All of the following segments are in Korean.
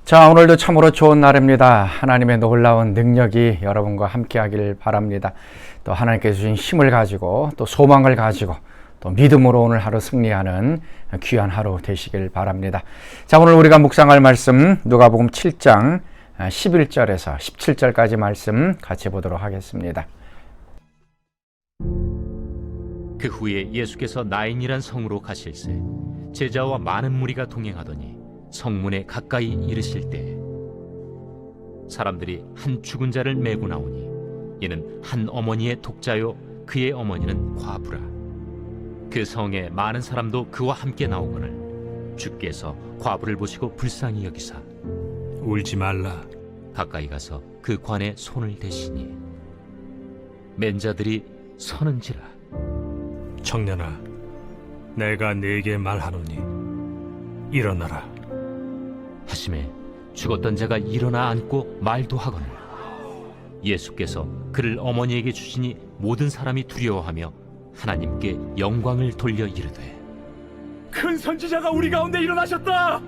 자, 오늘도 참으로 좋은 날입니다. 하나님의 놀라운 능력이 여러분과 함께 하길 바랍니다. 또 하나님께서 주신 힘을 가지고 또 소망을 가지고 또 믿음으로 오늘 하루 승리하는 귀한 하루 되시길 바랍니다. 자, 오늘 우리가 묵상할 말씀 누가복음 7장 11절에서 17절까지 말씀 같이 보도록 하겠습니다. 그 후에 예수께서 나인이란 성으로 가실새 제자와 많은 무리가 동행하더니 성문에 가까이 이르실 때 사람들이 한 죽은 자를 메고 나오니 이는 한 어머니의 독자요 그의 어머니는 과부라. 그 성에 많은 사람도 그와 함께 나오거늘 주께서 과부를 보시고 불쌍히 여기사 울지 말라. 가까이 가서 그 관에 손을 대시니 맨 자들이 서는지라. 청년아, 내가 네게 말하노니 일어나라. 하심에 죽었던 자가 일어나 앉고 말도 하거늘 예수께서 그를 어머니에게 주시니 모든 사람이 두려워하며 하나님께 영광을 돌려 이르되 큰 선지자가 우리 가운데 일어나셨다.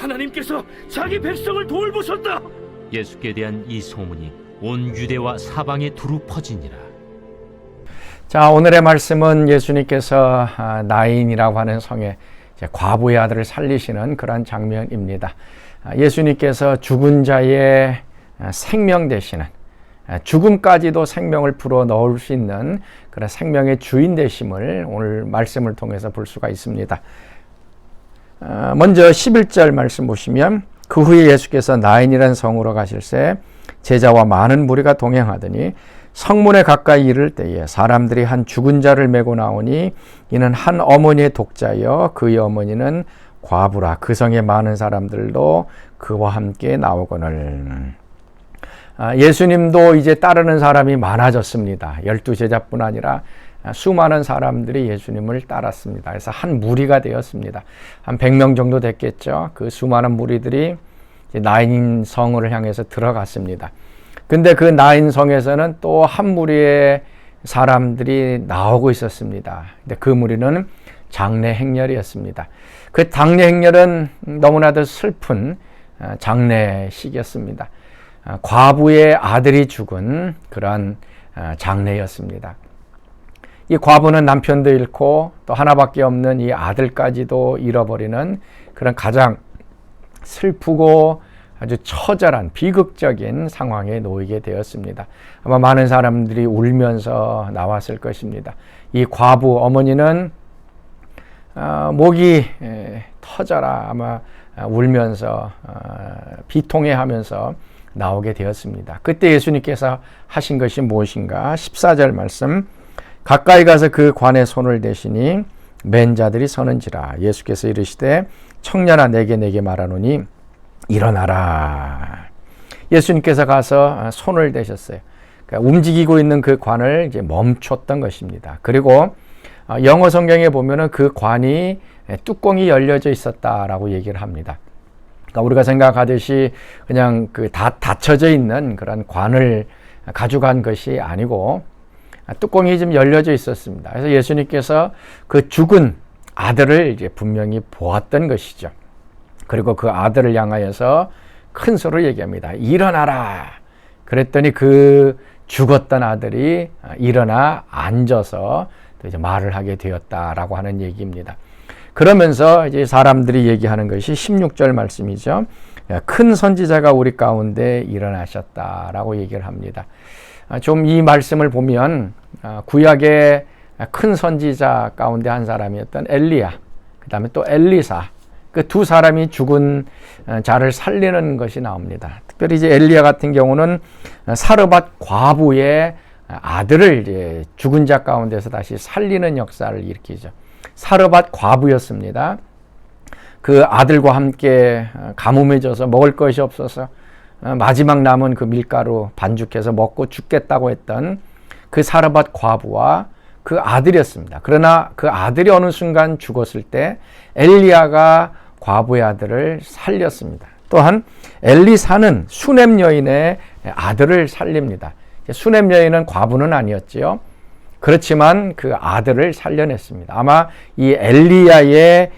하나님께서 자기 백성을 돌보셨다. 예수께 대한 이 소문이 온 유대와 사방에 두루 퍼지니라. 자, 오늘의 말씀은 예수님께서 나인이라고 하는 성에 과부의 아들을 살리시는 그런 장면입니다. 예수님께서 죽은 자의 생명 되시는, 죽음까지도 생명을 불어넣을 수 있는 그런 생명의 주인 되심을 오늘 말씀을 통해서 볼 수가 있습니다. 먼저 11절 말씀 보시면 그 후에 예수께서 나인이라는 성으로 가실새 제자와 많은 무리가 동행하더니 성문에 가까이 이를 때에 사람들이 한 죽은 자를 메고 나오니 이는 한 어머니의 독자여 그의 어머니는 과부라. 그 성에 많은 사람들도 그와 함께 나오거늘. 예수님도 이제 따르는 사람이 많아졌습니다. 12제자뿐 아니라 수많은 사람들이 예수님을 따랐습니다. 그래서 한 무리가 되었습니다. 한 100명 정도 됐겠죠. 그 수많은 무리들이 나인 성을 향해서 들어갔습니다. 근데 그 나인 성에서는 또 한 무리의 사람들이 나오고 있었습니다. 근데 그 무리는 장례 행렬이었습니다. 그 장례 행렬은 너무나도 슬픈 장례식이었습니다. 과부의 아들이 죽은 그런 장례였습니다. 이 과부는 남편도 잃고 또 하나밖에 없는 이 아들까지도 잃어버리는 그런 가장 슬프고 아주 처절한 비극적인 상황에 놓이게 되었습니다. 아마 많은 사람들이 울면서 나왔을 것입니다. 이 과부 어머니는 목이 터져라 아마 울면서 비통해하면서 나오게 되었습니다. 그때 예수님께서 하신 것이 무엇인가? 14절 말씀 가까이 가서 그 관에 손을 대시니 맨 자들이 서는지라. 예수께서 이르시되 청년아 내게 말하노니 일어나라. 예수님께서 가서 손을 대셨어요. 그러니까 움직이고 있는 그 관을 이제 멈췄던 것입니다. 그리고 영어 성경에 보면은 그 관이 뚜껑이 열려져 있었다라고 얘기를 합니다. 그러니까 우리가 생각하듯이 그냥 그 닫혀져 있는 그런 관을 가져간 것이 아니고 뚜껑이 좀 열려져 있었습니다. 그래서 예수님께서 그 죽은 아들을 이제 분명히 보았던 것이죠. 그리고 그 아들을 향하여서 큰 소리로 얘기합니다. 일어나라. 그랬더니 그 죽었던 아들이 일어나 앉아서 또 이제 말을 하게 되었다라고 하는 얘기입니다. 그러면서 이제 사람들이 얘기하는 것이 16절 말씀이죠. 큰 선지자가 우리 가운데 일어나셨다라고 얘기를 합니다. 좀 이 말씀을 보면 구약의 큰 선지자 가운데 한 사람이었던 엘리야, 그 다음에 또 엘리사, 그 두 사람이 죽은 자를 살리는 것이 나옵니다. 특별히 이제 엘리야 같은 경우는 사르밧 과부의 아들을 이제 죽은 자 가운데서 다시 살리는 역사를 일으키죠. 사르밧 과부였습니다. 그 아들과 함께 가뭄에 져서 먹을 것이 없어서 마지막 남은 그 밀가루 반죽해서 먹고 죽겠다고 했던 그 사르밧 과부와 그 아들이었습니다. 그러나 그 아들이 어느 순간 죽었을 때 엘리야가 과부의 아들을 살렸습니다. 또한 엘리사는 수넴 여인의 아들을 살립니다. 수넴 여인은 과부는 아니었지요. 그렇지만 그 아들을 살려냈습니다. 아마 이 엘리야의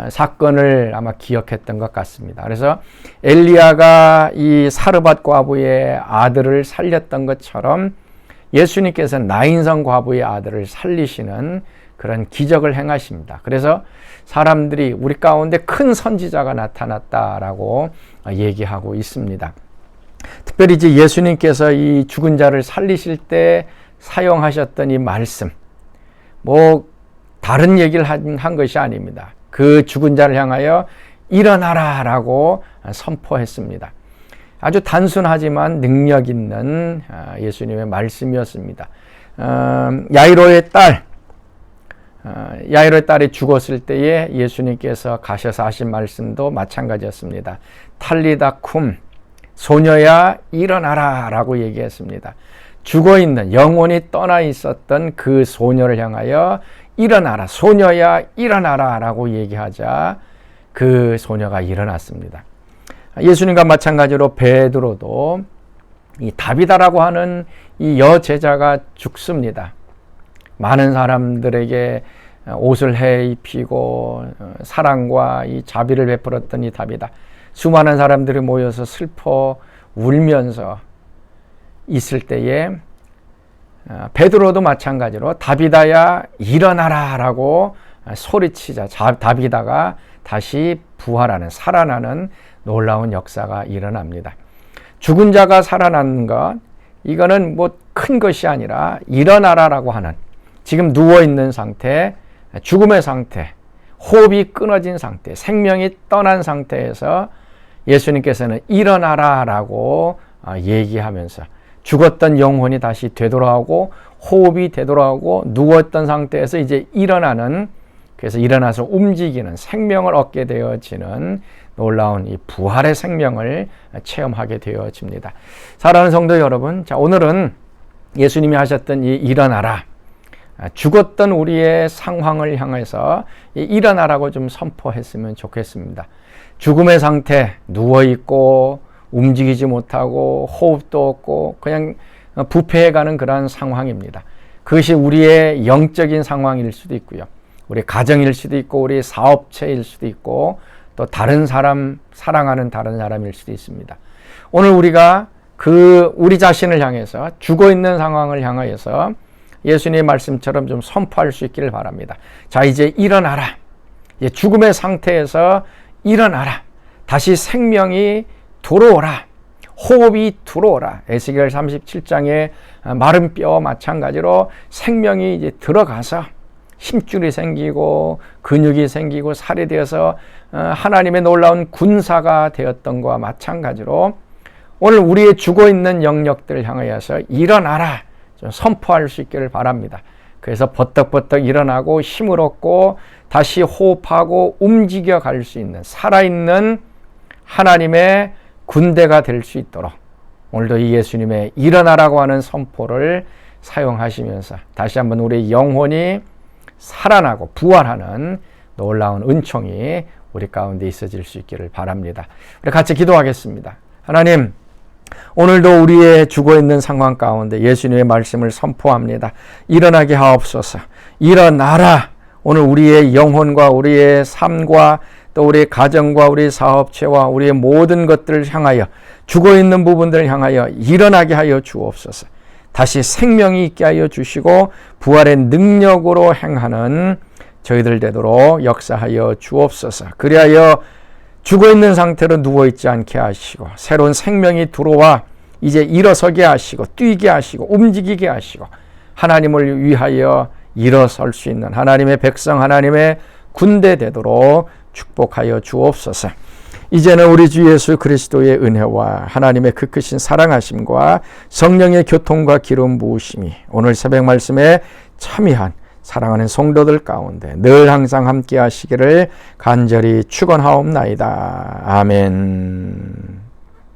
사건을 아마 기억했던 것 같습니다. 그래서 엘리야가 이 사르밧 과부의 아들을 살렸던 것처럼 예수님께서 나인성 과부의 아들을 살리시는 그런 기적을 행하십니다. 그래서 사람들이 우리 가운데 큰 선지자가 나타났다라고 얘기하고 있습니다. 특별히 이제 예수님께서 이 죽은 자를 살리실 때 사용하셨던 이 말씀, 뭐 다른 얘기를 한 것이 아닙니다. 그 죽은 자를 향하여 일어나라 라고 선포했습니다. 아주 단순하지만 능력 있는 예수님의 말씀이었습니다. 야이로의 딸이 죽었을 때에 예수님께서 가셔서 하신 말씀도 마찬가지였습니다. 탈리다 쿰, 소녀야 일어나라 라고 얘기했습니다. 죽어있는, 영혼이 떠나 있었던 그 소녀를 향하여 일어나라, 소녀야 일어나라 라고 얘기하자 그 소녀가 일어났습니다. 예수님과 마찬가지로 베드로도 이 다비다라고 하는 이 여제자가 죽습니다. 많은 사람들에게 옷을 해 입히고 사랑과 이 자비를 베풀었던 이 다비다. 수많은 사람들이 모여서 슬퍼 울면서 있을 때에 베드로도 마찬가지로 다비다야 일어나라 라고 소리치자 다비다가 다시 부활하는, 살아나는 놀라운 역사가 일어납니다. 죽은 자가 살아나는 것, 이거는 뭐 큰 것이 아니라 일어나라라고 하는, 지금 누워있는 상태, 죽음의 상태, 호흡이 끊어진 상태, 생명이 떠난 상태에서 예수님께서는 일어나라라고 얘기하면서 죽었던 영혼이 다시 되돌아오고 호흡이 되돌아오고 누웠던 상태에서 이제 일어나는, 그래서 일어나서 움직이는 생명을 얻게 되어지는 놀라운 이 부활의 생명을 체험하게 되어집니다. 사랑하는 성도 여러분, 자, 오늘은 예수님이 하셨던 이 일어나라, 죽었던 우리의 상황을 향해서 이 일어나라고 좀 선포했으면 좋겠습니다. 죽음의 상태, 누워있고 움직이지 못하고 호흡도 없고 그냥 부패해가는 그런 상황입니다. 그것이 우리의 영적인 상황일 수도 있고요. 우리 가정일 수도 있고 우리 사업체일 수도 있고 또 다른 사람, 사랑하는 다른 사람일 수도 있습니다. 오늘 우리가 우리 자신을 향해서 죽어있는 상황을 향하여서 예수님의 말씀처럼 좀 선포할 수 있기를 바랍니다. 자, 이제 일어나라. 이제 죽음의 상태에서 일어나라. 다시 생명이 들어오라. 호흡이 들어오라. 에스겔 37장의 마른 뼈와 마찬가지로 생명이 이제 들어가서 힘줄이 생기고 근육이 생기고 살이 되어서 하나님의 놀라운 군사가 되었던 것과 마찬가지로 오늘 우리의 죽어있는 영역들을 향하여서 일어나라 좀 선포할 수 있기를 바랍니다. 그래서 버떡버떡 일어나고 힘을 얻고 다시 호흡하고 움직여 갈 수 있는 살아있는 하나님의 군대가 될 수 있도록 오늘도 이 예수님의 일어나라고 하는 선포를 사용하시면서 다시 한번 우리의 영혼이 살아나고 부활하는 놀라운 은총이 우리 가운데 있어질 수 있기를 바랍니다. 우리 같이 기도하겠습니다. 하나님, 오늘도 우리의 죽어있는 상황 가운데 예수님의 말씀을 선포합니다. 일어나게 하옵소서. 일어나라. 오늘 우리의 영혼과 우리의 삶과 또 우리의 가정과 우리의 사업체와 우리의 모든 것들을 향하여 죽어있는 부분들을 향하여 일어나게 하여 주옵소서. 다시 생명이 있게 하여 주시고 부활의 능력으로 행하는 저희들 되도록 역사하여 주옵소서. 그리하여 죽어있는 상태로 누워있지 않게 하시고 새로운 생명이 들어와 이제 일어서게 하시고 뛰게 하시고 움직이게 하시고 하나님을 위하여 일어설 수 있는 하나님의 백성, 하나님의 군대 되도록 축복하여 주옵소서. 이제는 우리 주 예수 그리스도의 은혜와 하나님의 그 크신 사랑하심과 성령의 교통과 기름 부으심이 오늘 새벽 말씀에 참여한 사랑하는 성도들 가운데 늘 항상 함께 하시기를 간절히 축원하옵나이다. 아멘.